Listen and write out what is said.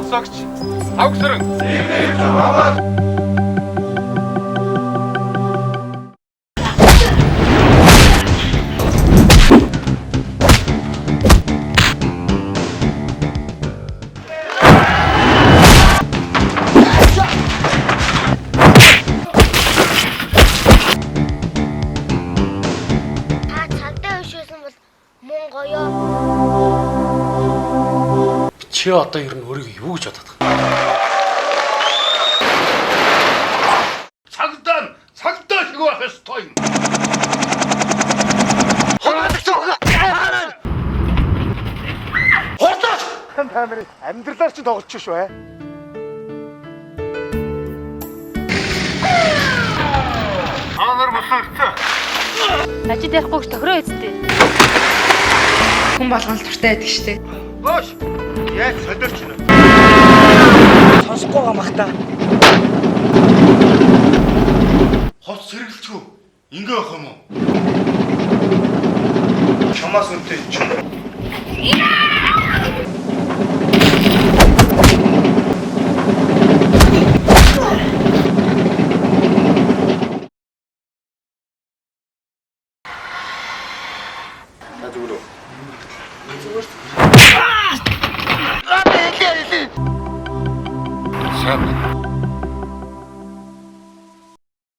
Сонсогч Авгсран Цагдаа өшөөсөн бол мөн гоёо. Чи одоо ер нь өөрийгөө юу гэж бодоод байгаа? Цагдаа шиг байх ёстой юм. Хурдаач! Камер амьдралаар чи тоглож шүү ээ. Анар босолцоо. Ажид ярихгүй тохироо эзтэй. Хүн болгоно л туртай байдаг штэ. Боош. Яаж солиорч байна? Сонсохгүй байгаа махта. Хот сэргэлцүү. Ингээ байх юм уу? Чамаас үнтэй ч. Сайн.